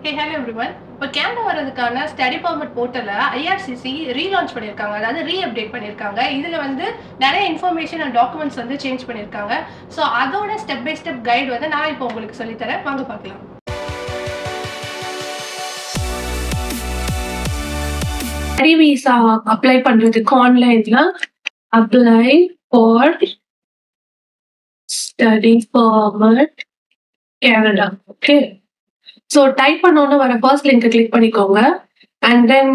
Hey, hello everyone. இப்போ Canada வரதுக்கான study permit போர்ட்டலை IRCC relaunch பண்ணியிருக்காங்க, அதாவது ரீஅப்டேட் பண்ணியிருக்காங்க. இதில் வந்து நிறைய இன்ஃபர்மேஷன் அண்ட் டாக்குமெண்ட்ஸ் வந்து சேஞ்ச் பண்ணியிருக்காங்க. ஸோ அதோட ஸ்டெப் பை ஸ்டெப் கைடு வந்து நான் இப்போ உங்களுக்கு சொல்லித்தரேன், வாங்க பார்க்கலாம். ஸ்டடி விசா அப்ளை பண்ணுறதுக்கு ஆன்லைனில் apply for study permit Canada. Okay, so type பண்ணோன்னு வர ஃபர்ஸ்ட் லிங்க் கிளிக் பண்ணிக்கோங்க. அண்ட் தென்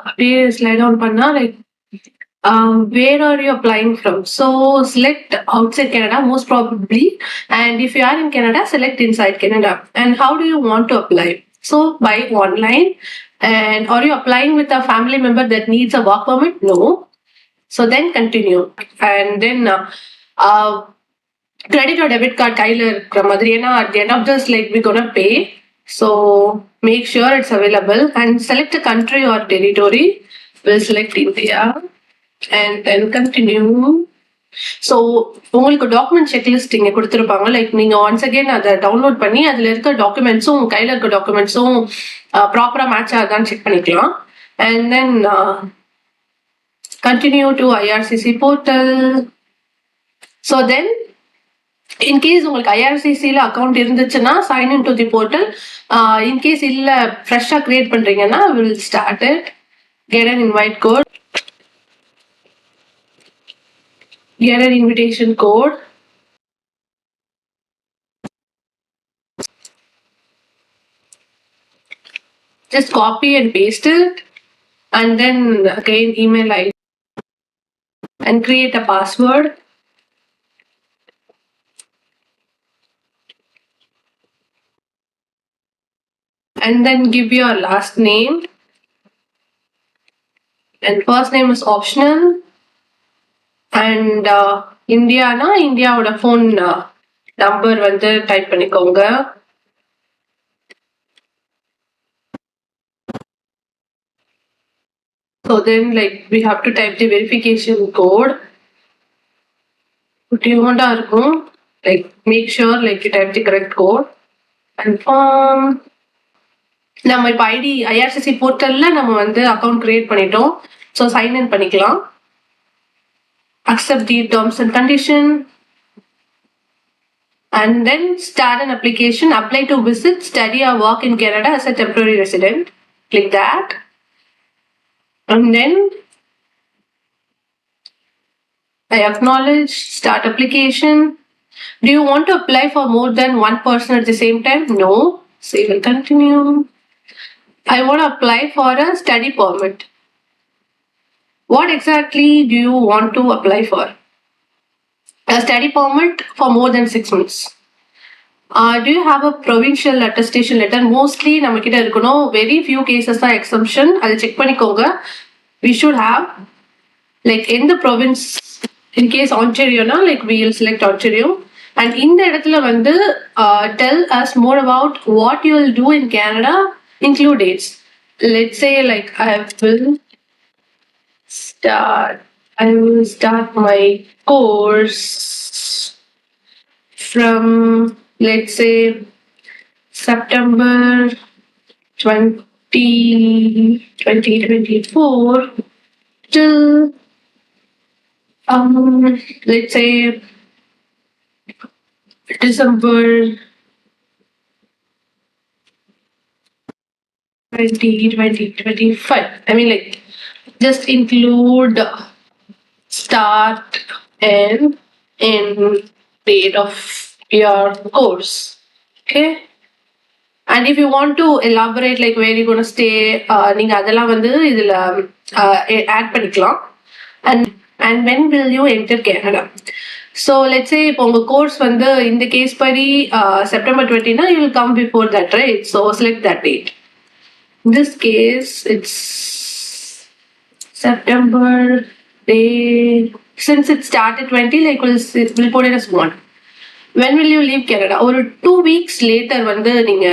அப்படியே ஸ்லைட் டவுன் பண்ணால் like where are you applying from? So select outside Canada most probably, and if you are in Canada, select inside Canada. And how do you want to apply? So by online. And are you applying with a family member that needs a work permit? No. So then continue. And then credit or debit card கையில் இருக்கிற மாதிரி, ஏன்னா at the end of this like we're gonna pay. So make sure it's available and select a country or territory. We'll select India and then continue. So உங்களுக்கு document checklist இங்கே கொடுத்துருப்பாங்க. Like நீங்கள் once again அதை download பண்ணி அதில் இருக்க டாக்குமெண்ட்ஸும் உங்கள் கையில் இருக்க டாக்குமெண்ட்ஸும் ப்ராப்பராக மேட்ச் ஆகுதான்னு செக் பண்ணிக்கலாம். And then continue to IRCC portal. So then in case உங்களுக்கு ஐஆர்சிசியில் அக்கௌண்ட் இருந்துச்சுன்னா sign in to the portal. In case இல்லை ஃப்ரெஷ்ஷாக கிரியேட் பண்ணுறீங்கன்னா will start it. Get an invite code, get an invitation code, just copy and paste it, and then again email ID and create a password. And then give your last name, and first name is optional. And Indiana இந்தியாவோட phone number வந்து type பண்ணிக்கோங்க. So then like we have to type the verification code. குட்டியோண்டா இருக்கும். Like make sure like you type the correct code. Confirm. நம்ம இப்போ IRCC போர்ட்டலில் நம்ம வந்து account create பண்ணிட்டோம். ஸோ சைன் இன் பண்ணிக்கலாம். Accept the terms and condition, and then start an application. Apply to visit, study or work in Canada as a temporary resident. Click that, and then I acknowledge. Start application. Do you want to apply for more than one person at the same time? No. So you will continue. I want to apply for a study permit. What exactly do you want to apply for? A study permit for more than 6 months. Do you have a provincial attestation letter? Mostly namakita irukano. Very few cases are exemption. I'll check panikonga. We should have like in the province. In case Ontario na, like we will select Ontario. And in the edathila vandu tell us more about what you will do in Canada. Include dates. Let's say like I will start my course from, let's say, September 2024 till let's say December 2025. I mean like just include start and end date of your course. Okay, and if you want to elaborate like where you're going to stay, நீங்க அதெல்லாம் வந்து இதுல add பண்ணிக்கலாம். and when will you enter Canada? So let's say இப்போ உங்க course வந்து இந்த case படி September 20 னா you will come before that, right? So select that date. In this case it's September day. Since it started 20, like we'll put it as 1. When will you leave Canada? Or 2 weeks later வந்து நீங்க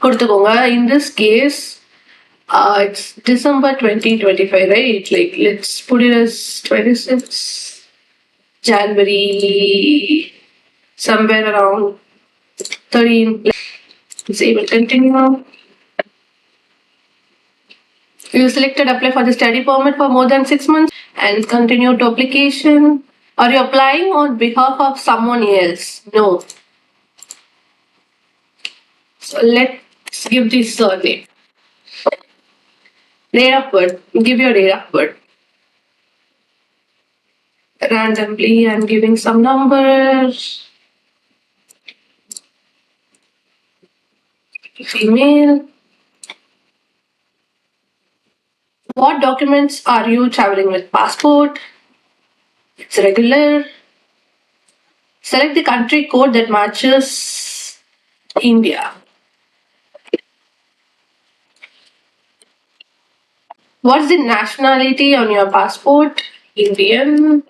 கொடுத்துக்கோங்க. In this case it's December 2025, right? Like let's put it as 26 January, somewhere around 13. Let's say we'll continue. You selected apply for the study permit for more than 6 months and continue to application. Are you applying on behalf of someone else? No. So let's give the surname. Date of birth. Give your date of birth. Randomly, I'm giving some numbers. Female. What documents are you traveling with? Passport. It's regular. Select the country code that matches India. What's the nationality on your passport? Indian.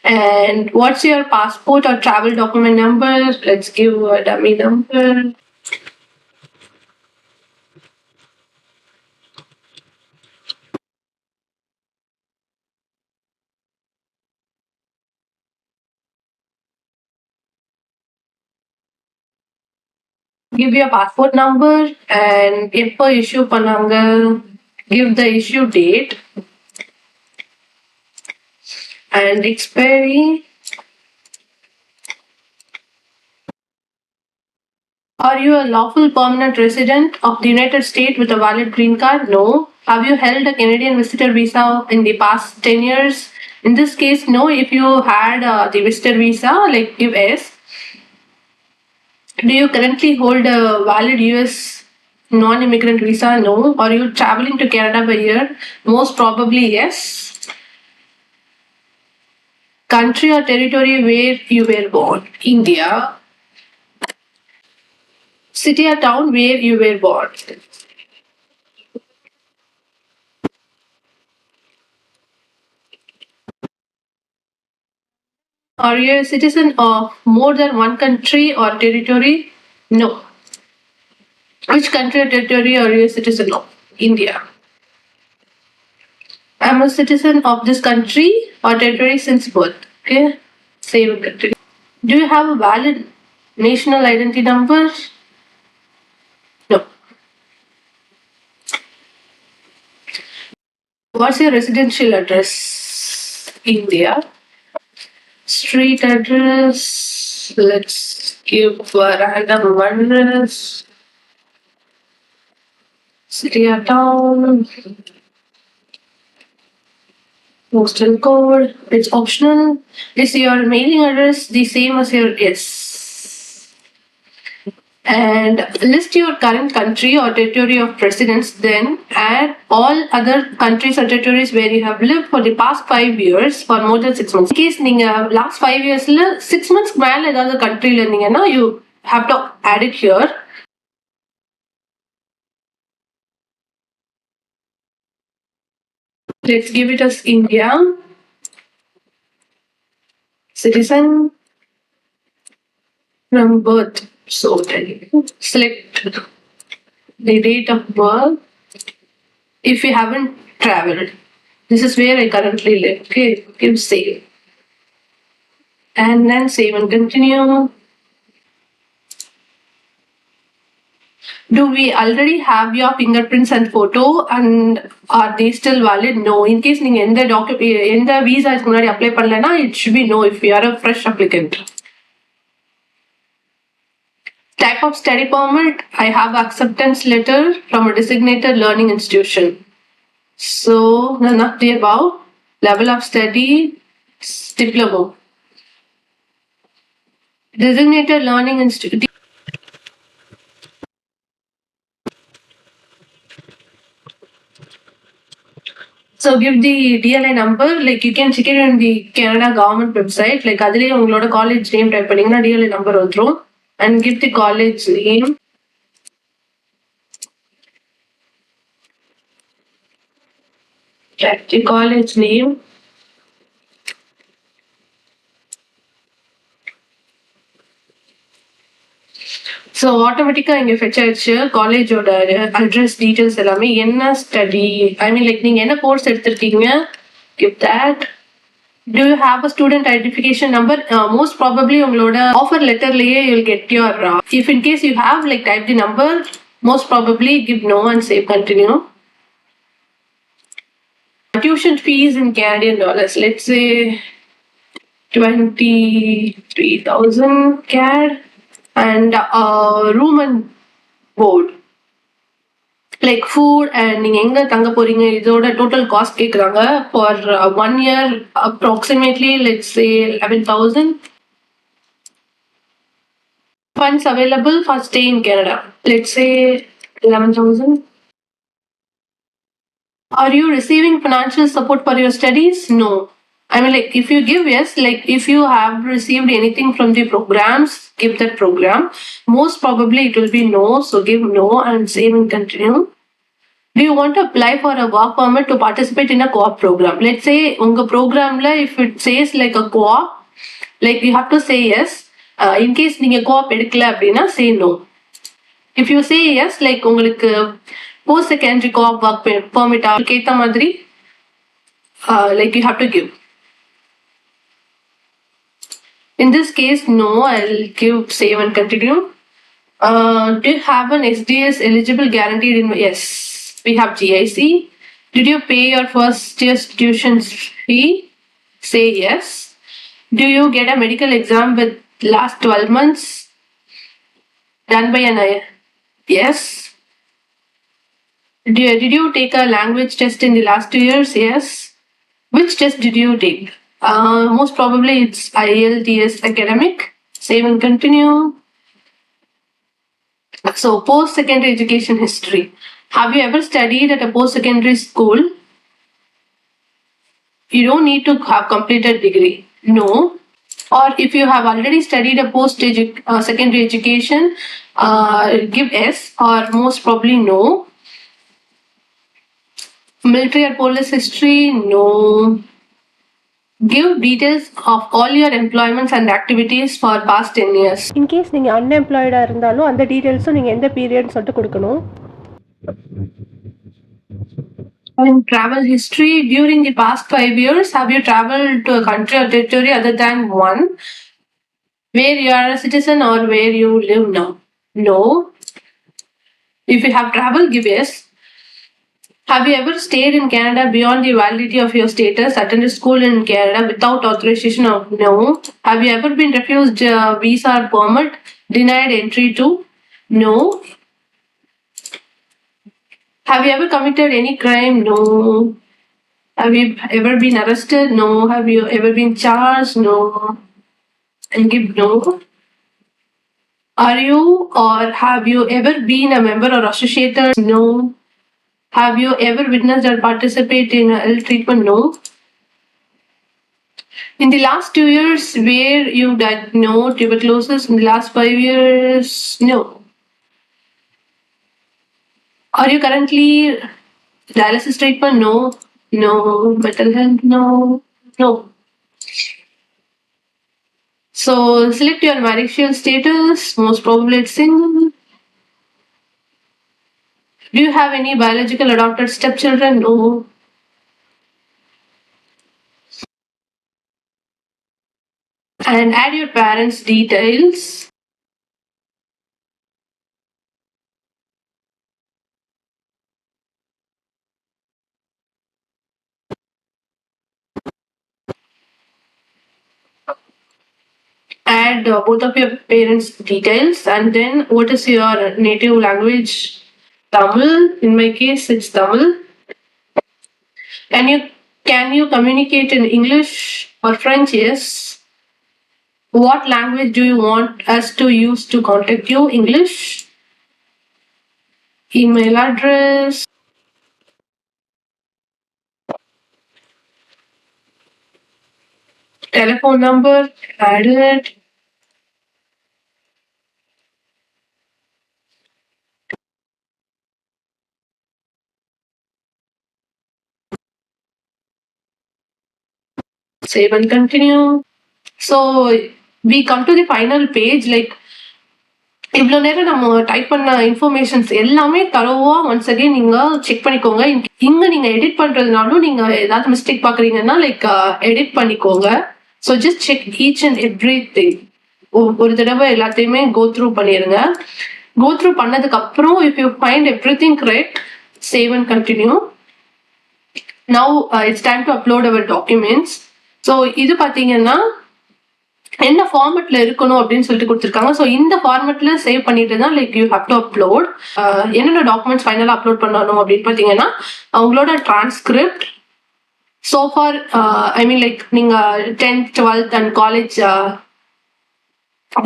And what's your passport or travel document number? Let's give a dummy number. Give your passport number and எப்போ issue பண்ணாங்க, give the issue date and expiry. Are you a lawful permanent resident of the United States with a valid green card? No. Have you held a Canadian visitor visa in the past 10 years? In this case, no. If you had the visitor visa, like give S. Do you currently hold a valid US non-immigrant visa? No. Are you traveling to Canada by year? Most probably yes. Country or territory where you were born? India. City or town where you were born? Are you a citizen of more than one country or territory? No. Which country or territory are you a citizen of? India. I'm a citizen of this country or territory since birth. Okay. Save and continue. Do you have a valid national identity number? No. What's your residential address? India. Street address. Let's give a random address. City or town. Postal code. It's optional. Is your mailing address the same as your yes? And list your current country or territory of residence, then add all other countries or territories where you have lived for the past 5 years for more than 6 months. In case நீங்க last 5 yearsல 6 months மேல ஏதாவது countryல இருந்தீங்கன்னா you have to add it here. Let's give it as India. Citizen from birth. So select the date of birth. If you haven't traveled, this is where I currently live. Okay, give save. And then save and continue. Do we already have your fingerprints and photo and are they still valid? No. In case நீங்க எந்த visa முன்னாடி apply பண்ணலனா it should be no if you are a fresh applicant. Type of study permit, I have acceptance letter from a designated learning institution. So none of the above. Level of study, diploma. Designated learning institute. So give the DLI number, like you can check it on the Canada government website. Like அதிலே உங்களோட college name type பண்ணீங்கன்னா DLI number வந்துரும். And give the college name. Type the college name. So ஆட்டோமேட்டிக்காக இங்கே fetch ஆயிடுச்சு காலேஜோட address details எல்லாமே. என்ன ஸ்டடி, ஐ மீன் லைக் நீங்கள் என்ன கோர்ஸ் எடுத்திருக்கீங்க, give that. Do you have a student identification number? Most probably உங்களோட offer லெட்டர்லயே you'll get your if in case you have like type the number, most probably give no and save continue. Tuition fees in Canadian dollars, let's say 23,000 CAD, and room and board, like food and நீங்க எங்க தங்க போறீங்க இதோட total cost கேக்குறாங்க for 1 year approximately let's say 11,000. Funds available for stay in Canada, let's say 11,000. Are you receiving financial support for your studies? No. I mean, like, if you give yes, like, if you have received anything from the programs, give that program. Most probably it will be no, so give no and save and continue. Do you want to apply for a work permit to participate in a co-op program? Let's say unga program la if it says like a co-op, like you have to say yes. In case நீங்க co-op எடுக்கல அப்படின்னா say no. If you say yes, like உங்களுக்கு post secondary co-op work permit கேட்ட மாதிரி like you have to give. In this case, no, I'll give save and continue. Do you have an SDS eligible guaranteed in? Yes, we have GIC. Did you pay your first year's tuition fee? Say yes. Do you get a medical exam with last 12 months done by an IR? Yes. Did you take a language test in the last 2 years? Yes. Which test did you take? Most probably it's IELTS academic. Save and continue. So post-secondary education history. Have you ever studied at a post-secondary school? You don't need to have completed degree. No. Or if you have already studied a post-secondary education, give yes, or most probably no. Military or police history? No. Give details of all your employments and activities for past 10 years. In case நீங்கள் அன்எம்ப்ளாய்டாக இருந்தாலும் அந்த டீட்டெயில்ஸும் நீங்கள் எந்த பீரியட்னு சொல்லிட்டு கொடுக்கணும். In travel history, during the past 5 years, have you traveled to a country or territory other than one where you are a citizen or where you live now? No. If you have traveled, give yes. Have you ever stayed in Canada beyond the validity of your status, attended school in Canada without authorization of? No. Have you ever been refused visa or permit, denied entry to? No. Have you ever committed any crime? No. Have you ever been arrested? No. Have you ever been charged? No. And give no. Are you or have you ever been a member or associated? No. Have you ever witnessed or participated in ill treatment? No. In the last 2 years, where you died? No. Tuberculosis. In the last 5 years? No. Are you currently dialysis treatment? No. No. Mental health? No. No. So select your marital status. Most probably it's single. Do you have any biological adopted stepchildren? No. And add your parents' details. Add both of your parents' details, and then what is your native language? Tamil. In my case, it's Tamil. Can you communicate in English or French? Yes. What language do you want us to use to contact you? English. Email address. Telephone number. Add it. Save and continue. So we come to the final page. Like, இவ்வளோ நேரம் நம்ம type பண்ண informations எல்லாமே தரோவா once again நீங்க check பண்ணிக்கோங்க. இங்க நீங்க edit பண்றதுனாலும் நீங்க ஏதாவது மிஸ்டேக் பாக்குறீங்கன்னா லைக் எடிட் பண்ணிக்கோங்க. So just check each and every thing. ஒரு தடவை எல்லாத்தையுமே கோ த்ரூ பண்ணிடுங்க. கோ த்ரூ பண்ணதுக்கு அப்புறம் if you find every thing correct, save and continue. now it's time to upload our documents. So இது பார்த்தீங்கன்னா என்ன ஃபார்மெட்ல இருக்கணும் அப்படின்னு சொல்லிட்டு கொடுத்துருக்காங்க. ஸோ இந்த ஃபார்மெட்ல சேவ் பண்ணிட்டு தான் like you have to upload. என்னென்ன டாக்குமெண்ட்ஸ் ஃபைனலாக அப்லோட் பண்ணணும் அப்படின்னு பார்த்தீங்கன்னா உங்களோட transcript, so far I mean like நீங்கள் 10th 12th and college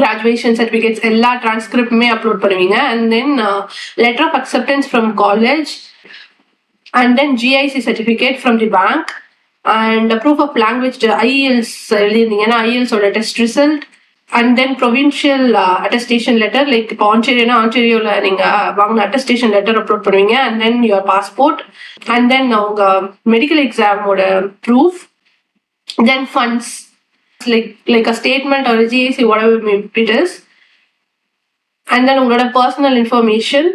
graduation certificates எல்லா டிரான்ஸ்கிரிப்டுமே அப்லோட் பண்ணுவீங்க. And then letter of acceptance from college, and then GIC certificate from the bank, and proof of language IELTS எழுதிருந்தீங்கன்னா IELTS ஓட test result, and then provincial attestation letter, like இப்போ ஆன்டேரியோல நீங்க வாங்கின attestation letter upload பண்ணுவீங்க. And then your passport, and then உங்க medical எக்ஸாமோட proof, then funds like a statement or a GIC, whatever it is, and then உங்களோட personal information.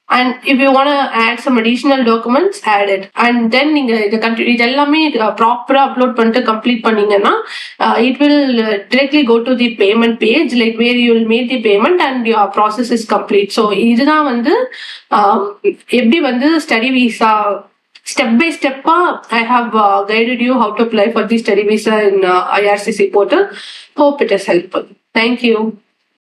And if you want to add some additional documents, add it. And then நீங்க இது எல்லாமே ப்ராப்பரா upload பண்ணிட்டு complete பண்ணீங்கன்னா it will directly go to the payment page, like where you will make the payment and your process is complete. So இதுதான் வந்து எப்படி வந்து study visa step by step I have guided you how to apply for the study visa in IRCC portal. Hope it is helpful. Thank you.